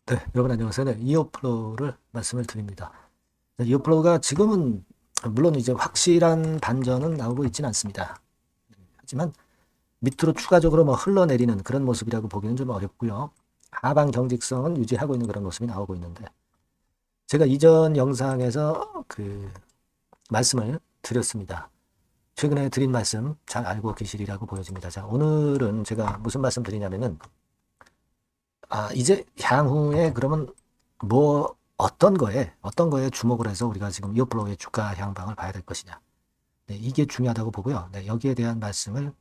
네, 여러분 안녕하세요. 네, 이어플로우를 말씀을 드립니다. 네, 이어플로우가 지금은 물론 이제 확실한 반전은 나오고 있지는 않습니다. 하지만 밑으로 추가적으로 뭐 흘러내리는 그런 모습이라고 보기는 좀 어렵고요. 하방 경직성은 유지하고 있는 그런 모습이 나오고 있는데 제가 이전 영상에서 그 말씀을 드렸습니다. 최근에 드린 말씀 잘 알고 계시리라고 보여집니다. 자, 오늘은 제가 무슨 말씀 드리냐면은 이제 향후에 그러면 어떤 거에 주목을 해서 우리가 지금 이어플로우의 주가 향방을 봐야 될 것이냐. 네, 이게 중요하다고 보고요. 네, 여기에 대한 말씀을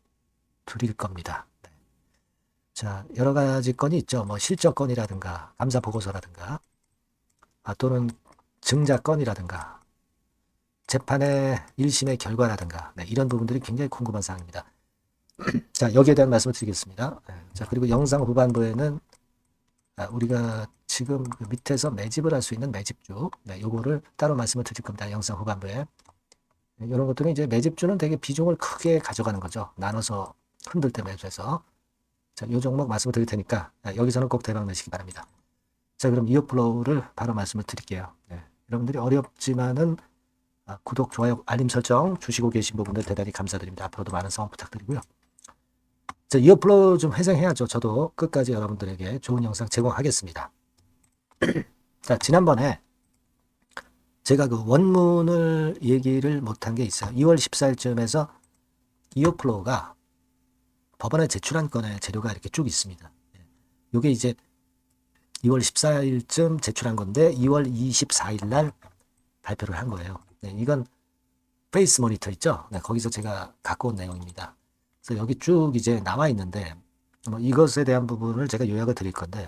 드릴 겁니다. 네. 자, 여러 가지 건이 있죠. 뭐 실적 건이라든가 감사 보고서라든가 또는 증자 건이라든가 재판의 1심의 결과라든가 네, 이런 부분들이 굉장히 궁금한 사항입니다. 자, 여기에 대한 말씀을 드리겠습니다. 네, 자, 그리고 영상 후반부에는 우리가 지금 그 밑에서 매집을 할 수 있는 매집주, 네, 요거를 따로 말씀을 드릴 겁니다. 영상 후반부에. 네, 이런 것들은 이제 매집주는 되게 비중을 크게 가져가는 거죠. 나눠서 흔들 때 매수해서. 자, 요 종목 말씀을 드릴 테니까 여기서는 꼭 대박 내시기 바랍니다. 자, 그럼 이어플로우를 바로 말씀을 드릴게요. 네, 여러분들이 어렵지만은 구독, 좋아요, 알림 설정 주시고 계신 부분들 대단히 감사드립니다. 앞으로도 많은 사원 부탁드리고요. 자, 이어플로우 좀 회생해야죠. 저도 끝까지 여러분들에게 좋은 영상 제공하겠습니다. 자, 지난번에 제가 그 원문을 얘기를 못한 게 있어요. 2월 14일쯤에서 이어플로우가 법원에 제출한 건의 재료가 이렇게 쭉 있습니다. 이게 이제 2월 14일쯤 제출한 건데 2월 24일 날 발표를 한 거예요. 네, 이건 페이스 모니터 있죠? 네, 거기서 제가 갖고 온 내용입니다. 그래서 여기 쭉 이제 나와 있는데 뭐 이것에 대한 부분을 제가 요약을 드릴 건데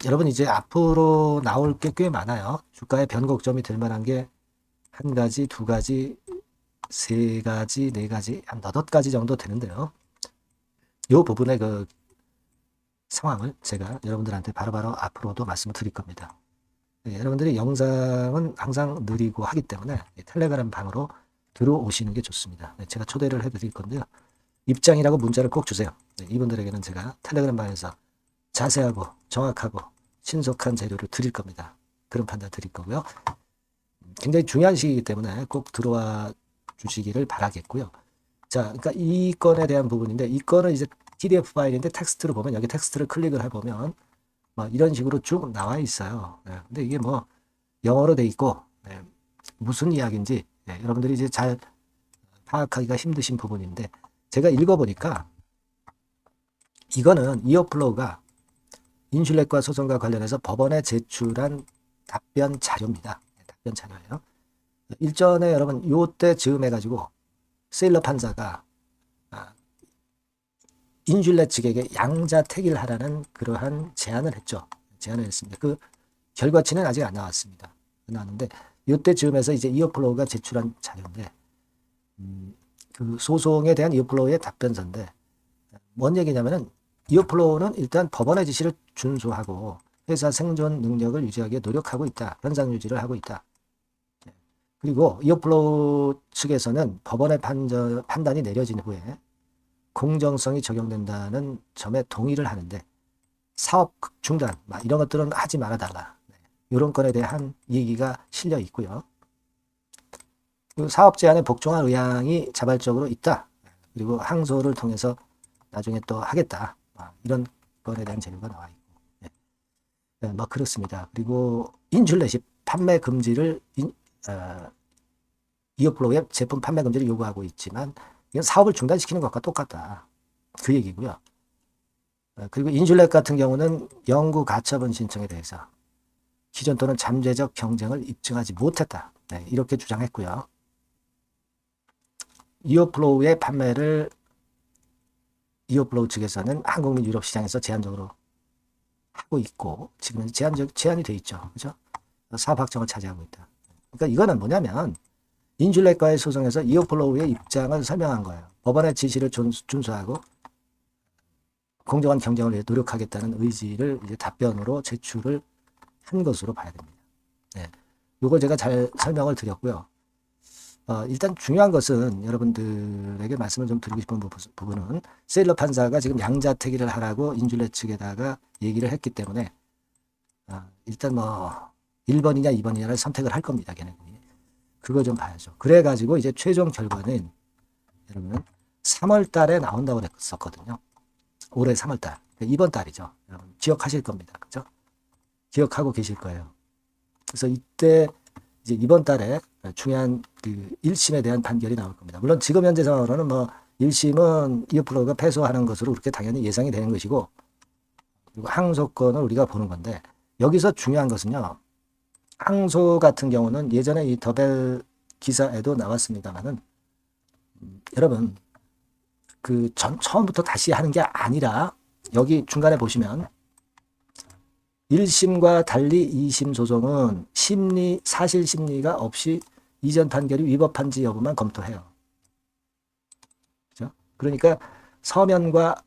여러분 이제 앞으로 나올 게 꽤 많아요. 주가의 변곡점이 될 만한 게 한 가지, 두 가지, 세 가지, 네 가지, 한 너덟 가지 정도 되는데요. 이 부분의 그 상황을 제가 여러분들한테 바로바로 앞으로도 말씀을 드릴 겁니다. 네, 여러분들이 영상은 항상 느리고 하기 때문에 텔레그램 방으로 들어오시는 게 좋습니다. 네, 제가 초대를 해드릴 건데요. 입장이라고 문자를 꼭 주세요. 네, 이분들에게는 제가 텔레그램 방에서 자세하고 정확하고 신속한 재료를 드릴 겁니다. 그런 판단 드릴 거고요. 굉장히 중요한 시기이기 때문에 꼭 들어와 주시기를 바라겠고요. 자, 그러니까 이 건에 대한 부분인데 이 건은 이제 PDF 파일인데 텍스트로 보면 여기 텍스트를 클릭을 해보면 뭐 이런 식으로 쭉 나와 있어요. 네, 근데 이게 뭐 영어로 돼 있고 네, 무슨 이야기인지 네, 여러분들이 이제 잘 파악하기가 힘드신 부분인데 제가 읽어보니까 이거는 이어플로우가 인슐렛과 소송과 관련해서 법원에 제출한 답변 자료입니다. 네, 답변 자료예요. 일전에 여러분 요때 즈음 해가지고 세일러 판사가 인슐렛 측에게 양자택일 하라는 그러한 제안을 했죠. 제안을 했습니다. 그 결과치는 아직 안 나왔습니다. 안 나왔는데 이때 즈음에서 이제 이어플로우가 제출한 자료인데 그 소송에 대한 이어플로우의 답변서인데 뭔 얘기냐면은 이어플로우는 일단 법원의 지시를 준수하고 회사 생존 능력을 유지하기에 노력하고 있다. 현상 유지를 하고 있다. 그리고 이어플로우 측에서는 법원의 판단이 내려진 후에 공정성이 적용된다는 점에 동의를 하는데 사업 중단 이런 것들은 하지 말아달라. 이런 건에 대한 얘기가 실려 있고요. 사업 제안에 복종할 의향이 자발적으로 있다. 그리고 항소를 통해서 나중에 또 하겠다. 이런 건에 대한 재료가 나와 있고. 네, 뭐 그렇습니다. 그리고 인슐렛이 판매 금지를 이어플로우의 제품 판매 금지를 요구하고 있지만 이건 사업을 중단시키는 것과 똑같다. 그 얘기고요. 그리고 인슐렛 같은 경우는 영구 가처분 신청에 대해서 기존 또는 잠재적 경쟁을 입증하지 못했다. 네, 이렇게 주장했고요. 이어플로우의 판매를 이어플로우 측에서는 한국 및 유럽 시장에서 제한적으로 하고 있고 지금은 제한이 돼 있죠. 그죠? 사업 확정을 차지하고 있다. 그러니까 이거는 뭐냐면 인슐렛과의 소송에서 이어플로우의 입장을 설명한 거예요. 법원의 지시를 준수하고 공정한 경쟁을 위해 노력하겠다는 의지를 이제 답변으로 제출을 한 것으로 봐야 됩니다. 네. 이걸 제가 잘 설명을 드렸고요. 일단 중요한 것은 여러분들에게 말씀을 좀 드리고 싶은 부분은 세일러 판사가 지금 양자택일을 하라고 인슐렛 측에다가 얘기를 했기 때문에 일단 뭐 1번이냐 2번이냐를 선택을 할 겁니다. 걔네들이. 그거 좀 봐야죠. 그래가지고 이제 최종 결과는 여러분 3월 달에 나온다고 그랬었거든요. 올해 3월 달. 이번 달이죠. 여러분 기억하실 겁니다. 그죠? 기억하고 계실 거예요. 그래서 이때 이제 이번 달에 중요한 그 1심에 대한 판결이 나올 겁니다. 물론 지금 현재 상황으로는 뭐 1심은 이어플로우가 패소하는 것으로 그렇게 당연히 예상이 되는 것이고, 그리고 항소권을 우리가 보는 건데, 여기서 중요한 것은요. 항소 같은 경우는 예전에 이 더벨 기사에도 나왔습니다만은, 여러분 그 처음부터 다시 하는 게 아니라 여기 중간에 보시면 1심과 달리 2심 소송은 사실 심리가 없이 이전 판결이 위법한지 여부만 검토해요. 그렇죠? 그러니까 서면과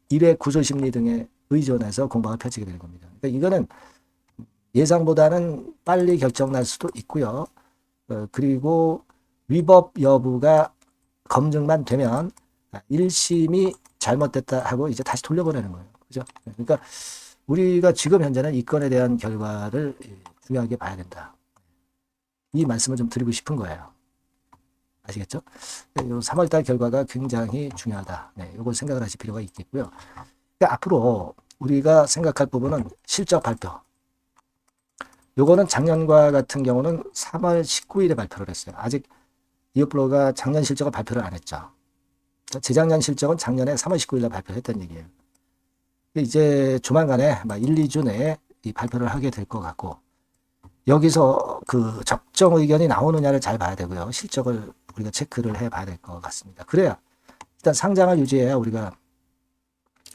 1회 구조 심리 등에 의존해서 공방을 펼치게 되는 겁니다. 그러니까 이거는 예상보다는 빨리 결정 날 수도 있고요. 그리고 위법 여부가 검증만 되면 1심이 잘못됐다 하고 이제 다시 돌려보내는 거예요. 그죠? 그러니까 우리가 지금 현재는 이 건에 대한 결과를 중요하게 봐야 된다. 이 말씀을 좀 드리고 싶은 거예요. 아시겠죠? 이 3월달 결과가 굉장히 중요하다. 네, 이걸 생각을 하실 필요가 있겠고요. 그러니까 앞으로 우리가 생각할 부분은 실적 발표. 요거는 작년과 같은 경우는 3월 19일에 발표를 했어요. 아직 이어플로우가 작년 실적을 발표를 안 했죠. 재작년 실적은 작년에 3월 19일에 발표했던 얘기예요. 이제 조만간에 1, 2주 내에 이 발표를 하게 될 것 같고, 여기서 그 적정 의견이 나오느냐를 잘 봐야 되고요. 실적을 우리가 체크를 해 봐야 될 것 같습니다. 그래야 일단 상장을 유지해야 우리가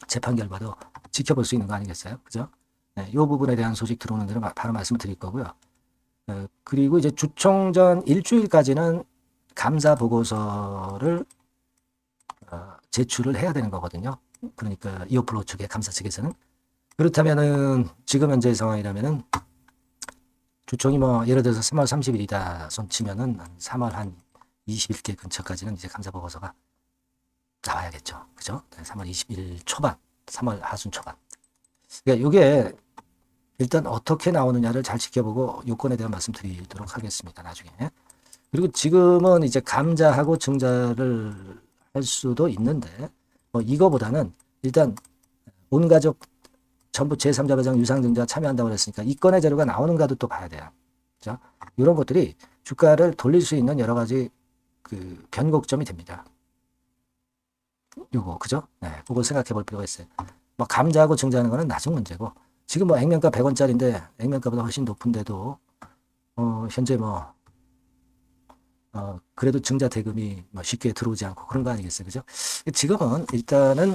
재판 결과도 지켜볼 수 있는 거 아니겠어요? 그죠? 네, 이 부분에 대한 소식 들어오는 대로 바로 말씀을 드릴 거고요. 그리고 이제 주총전 일주일까지는 감사 보고서를 제출을 해야 되는 거거든요. 그러니까 이어플로우 측의 감사 측에서는. 그렇다면은 지금 현재 상황이라면은 주총이 뭐 예를 들어서 3월 30일이다 손 치면은 3월 한 20일께 근처까지는 이제 감사 보고서가 나와야겠죠. 그죠? 3월 20일 초반, 3월 하순 초반. 그러니까 이게 일단 어떻게 나오느냐를 잘 지켜보고 요건에 대한 말씀 드리도록 하겠습니다. 나중에. 그리고 지금은 이제 감자하고 증자를 할 수도 있는데, 뭐 이거보다는 일단 온 가족 전부 제3자 배정 유상증자 참여한다고 그랬으니까 이 건의 재료가 나오는가도 또 봐야 돼요. 그죠? 이런 것들이 주가를 돌릴 수 있는 여러 가지 그 변곡점이 됩니다. 요거, 그죠? 네, 그걸 생각해 볼 필요가 있어요. 뭐 감자하고 증자하는 거는 나중 문제고, 지금 뭐 액면가 100원짜리인데 액면가보다 훨씬 높은데도 현재 뭐 그래도 증자 대금이 뭐 쉽게 들어오지 않고 그런 거 아니겠어요? 그죠? 지금은 일단은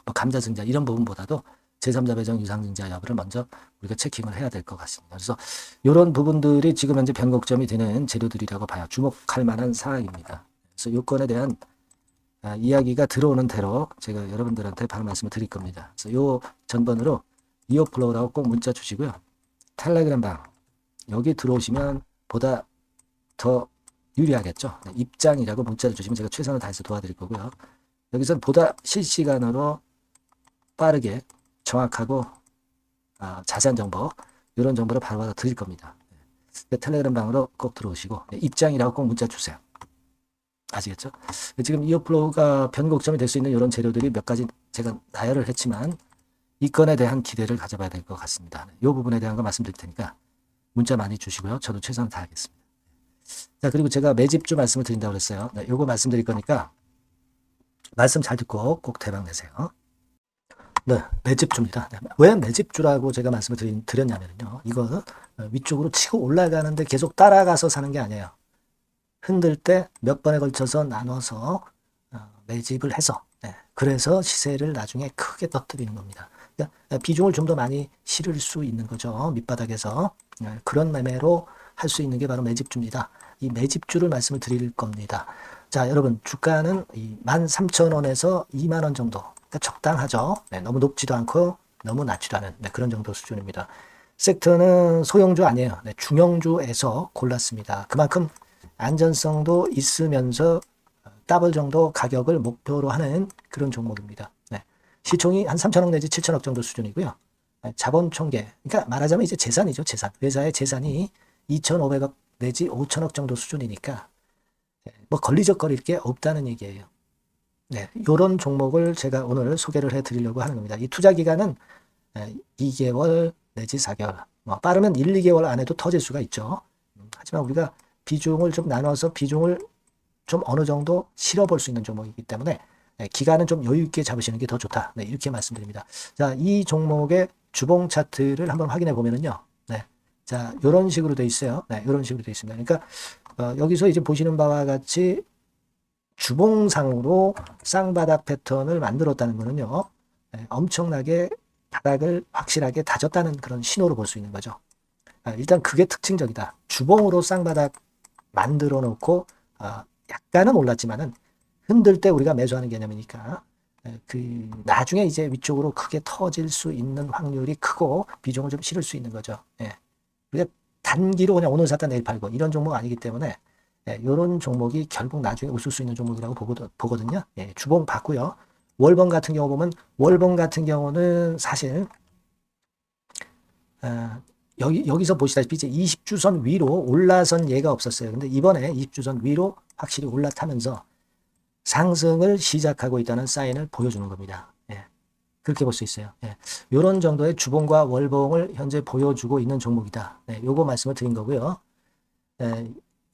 뭐 감자 증자 이런 부분보다도 제3자 배정 유상증자 여부를 먼저 우리가 체킹을 해야 될 것 같습니다. 그래서 이런 부분들이 지금 현재 변곡점이 되는 재료들이라고 봐요. 주목할 만한 사항입니다. 그래서 요건에 대한 이야기가 들어오는 대로 제가 여러분들한테 바로 말씀을 드릴 겁니다. 그래서 요 전번으로 이어플로우라고 꼭 문자 주시고요. 텔레그램 방 여기 들어오시면 보다 더 유리하겠죠. 네, 입장이라고 문자를 주시면 제가 최선을 다해서 도와드릴 거고요. 여기서는 보다 실시간으로 빠르게 정확하고 자세한 정보 이런 정보를 바로 드릴 겁니다. 네, 텔레그램 방으로 꼭 들어오시고 네, 입장이라고 꼭 문자 주세요. 아시겠죠? 지금 이어플로우가 변곡점이 될 수 있는 이런 재료들이 몇 가지 제가 나열을 했지만 이 건에 대한 기대를 가져봐야 될 것 같습니다. 이 부분에 대한 거 말씀드릴 테니까 문자 많이 주시고요. 저도 최선을 다하겠습니다. 자, 그리고 제가 매집주 말씀을 드린다고 그랬어요. 네, 요거 말씀드릴 거니까 말씀 잘 듣고 꼭 대박 내세요. 네, 매집주입니다. 네, 왜 매집주라고 제가 말씀을 드렸냐면요. 이거 위쪽으로 치고 올라가는데 계속 따라가서 사는 게 아니에요. 흔들 때 몇 번에 걸쳐서 나눠서 매집을 해서 그래서 시세를 나중에 크게 터뜨리는 겁니다. 그러니까 비중을 좀 더 많이 실을 수 있는 거죠. 밑바닥에서 그런 매매로 할 수 있는 게 바로 매집주입니다. 이 매집주를 말씀을 드릴 겁니다. 자, 여러분 주가는 13,000원에서 2만원 정도. 그러니까 적당하죠. 너무 높지도 않고 너무 낮지도 않은 그런 정도 수준입니다. 섹터는 소형주 아니에요. 중형주에서 골랐습니다. 그만큼 안전성도 있으면서 더블 정도 가격을 목표로 하는 그런 종목입니다. 시총이 한 3천억 내지 7천억 정도 수준이고요. 자본 총계. 그러니까 말하자면 이제 재산이죠, 재산. 회사의 재산이 2,500억 내지 5천억 정도 수준이니까 뭐 걸리적거릴 게 없다는 얘기예요. 네, 이런 종목을 제가 오늘 소개를 해드리려고 하는 겁니다. 이 투자 기간은 2개월 내지 4개월, 뭐 빠르면 1, 2개월 안에도 터질 수가 있죠. 하지만 우리가 비중을 좀 나눠서 비중을 좀 어느 정도 실어볼 수 있는 종목이기 때문에 기간은 좀 여유 있게 잡으시는 게 더 좋다. 네, 이렇게 말씀드립니다. 자, 이 종목의 주봉 차트를 한번 확인해 보면은요. 네, 자, 이런 식으로 돼 있어요. 네, 이런 식으로 돼 있습니다. 그러니까 여기서 이제 보시는 바와 같이 주봉상으로 쌍바닥 패턴을 만들었다는 거는요. 엄청나게 바닥을 확실하게 다졌다는 그런 신호로 볼 수 있는 거죠. 일단 그게 특징적이다. 주봉으로 쌍바닥 만들어 놓고 약간은 올랐지만은 흔들 때 우리가 매수하는 개념이니까 그 나중에 이제 위쪽으로 크게 터질 수 있는 확률이 크고 비중을 좀 실을 수 있는 거죠. 우리가 단기로 그냥 오늘 샀다 내일 팔고 이런 종목 아니기 때문에 이런 종목이 결국 나중에 웃을 수 있는 종목이라고 보거든요. 주봉 봤고요. 월봉 같은 경우 보면 월봉 같은 경우는 사실 여기서 보시다시피 이제 20주선 위로 올라선 예가 없었어요. 근데 이번에 20주선 위로 확실히 올라타면서 상승을 시작하고 있다는 사인을 보여주는 겁니다. 그렇게 볼 수 있어요. 이런 정도의 주봉과 월봉을 현재 보여주고 있는 종목이다. 요거 말씀을 드린 거고요.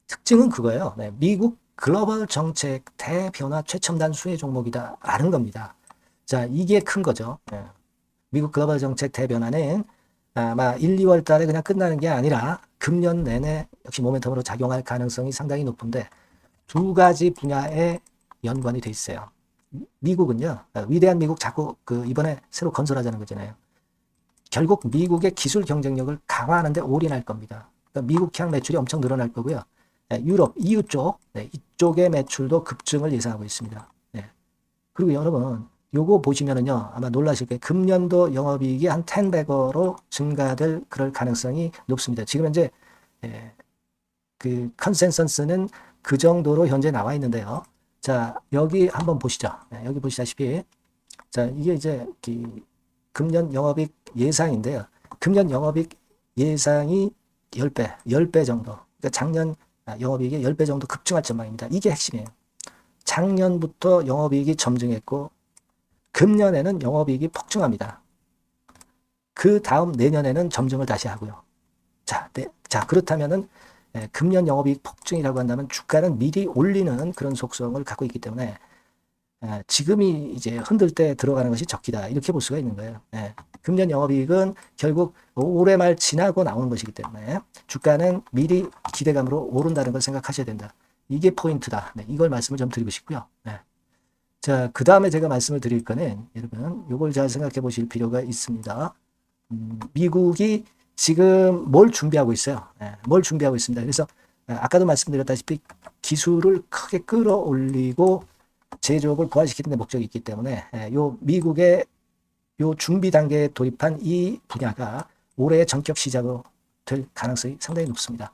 특징은 그거예요. 미국 글로벌 정책 대변화 최첨단 수혜 종목이다 라는 겁니다. 자, 이게 큰 거죠. 미국 글로벌 정책 대변화는 아마 1, 2월 달에 그냥 끝나는 게 아니라 금년 내내 역시 모멘텀으로 작용할 가능성이 상당히 높은데 두 가지 분야에 연관이 돼 있어요. 미국은요, 위대한 미국 자꾸 이번에 새로 건설하자는 거잖아요. 결국 미국의 기술 경쟁력을 강화하는데 올인할 겁니다. 그러니까 미국향 매출이 엄청 늘어날 거고요. 유럽, EU 쪽, 이쪽의 매출도 급증을 예상하고 있습니다. 그리고 여러분, 요거 보시면은요, 아마 놀라실 거예요. 금년도 영업이익이 한 10배로 증가될 그럴 가능성이 높습니다. 지금 현재 그 컨센서스는 그 정도로 현재 나와 있는데요. 자, 여기 한번 보시죠. 여기 보시다시피, 자, 이게 이제 금년 영업이익 예상인데요. 금년 영업이익 예상이 10배 정도. 그러니까 작년 영업이익이 10배 정도 급증할 전망입니다. 이게 핵심이에요. 작년부터 영업이익이 점증했고 금년에는 영업이익이 폭증합니다. 그 다음 내년에는 점증을 다시 하고요. 자, 그렇다면은 금년 영업이익 폭증이라고 한다면 주가는 미리 올리는 그런 속성을 갖고 있기 때문에 지금이 이제 흔들 때 들어가는 것이 적기다 이렇게 볼 수가 있는 거예요. 금년 영업이익은 결국 올해 말 지나고 나오는 것이기 때문에 주가는 미리 기대감으로 오른다는 걸 생각하셔야 된다. 이게 포인트다. 이걸 말씀을 좀 드리고 싶고요. 자, 그 다음에 제가 말씀을 드릴 거는 여러분 이걸 잘 생각해 보실 필요가 있습니다. 미국이 지금 뭘 준비하고 있어요. 뭘 준비하고 있습니다. 그래서 아까도 말씀드렸다시피 기술을 크게 끌어올리고 제조업을 부활시키는 데 목적이 있기 때문에 요 미국의 요 준비 단계에 돌입한 이 분야가 올해 전격 시작으로 될 가능성이 상당히 높습니다.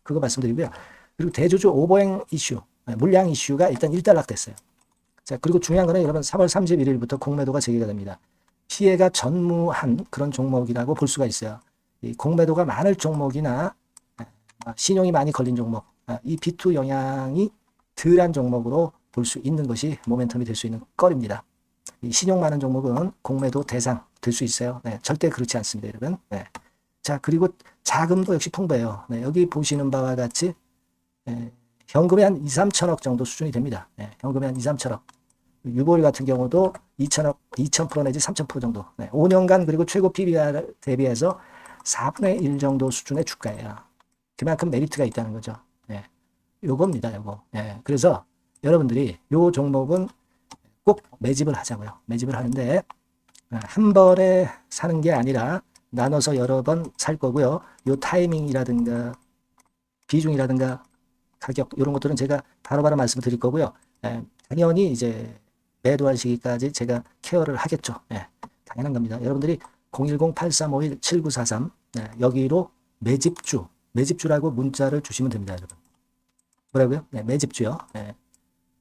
그거 말씀드리고요. 그리고 대주주 오버행 이슈, 물량 이슈가 일단 일단락됐어요. 자, 그리고 중요한 거는 여러분 3월 31일부터 공매도가 재개가 됩니다. 피해가 전무한 그런 종목이라고 볼 수가 있어요. 이 공매도가 많을 종목이나 신용이 많이 걸린 종목, 이 B2 영향이 덜한 종목으로 볼 수 있는 것이 모멘텀이 될 수 있는 거리입니다. 이 신용 많은 종목은 공매도 대상 될 수 있어요. 절대 그렇지 않습니다, 여러분. 자, 그리고 자금도 역시 풍부해요. 여기 보시는 바와 같이 현금이 한 2, 3천억 정도 수준이 됩니다. 현금이 한 2, 3천억. 유보율 같은 경우도 2천억, 2,000% 내지 3,000% 정도. 5년간 그리고 최고 PBR 대비해서 4분의 1 정도 수준의 주가예요. 그만큼 메리트가 있다는 거죠. 요겁니다, 요거. 그래서 여러분들이 요 종목은 꼭 매집을 하자고요. 매집을 하는데 한 번에 사는 게 아니라 나눠서 여러 번 살 거고요. 요 타이밍이라든가 비중이라든가 가격 이런 것들은 제가 바로바로 말씀을 드릴 거고요. 당연히 이제 매도할 시기까지 제가 케어를 하겠죠. 당연한 겁니다. 여러분들이 010-8351-7943 여기로 매집주라고 문자를 주시면 됩니다, 여러분. 뭐라고요? 매집주요.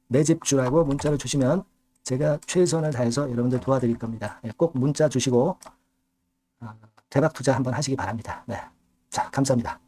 매집주라고 문자를 주시면 제가 최선을 다해서 여러분들 도와드릴 겁니다. 꼭 문자 주시고 대박 투자 한번 하시기 바랍니다. 네. 자, 감사합니다.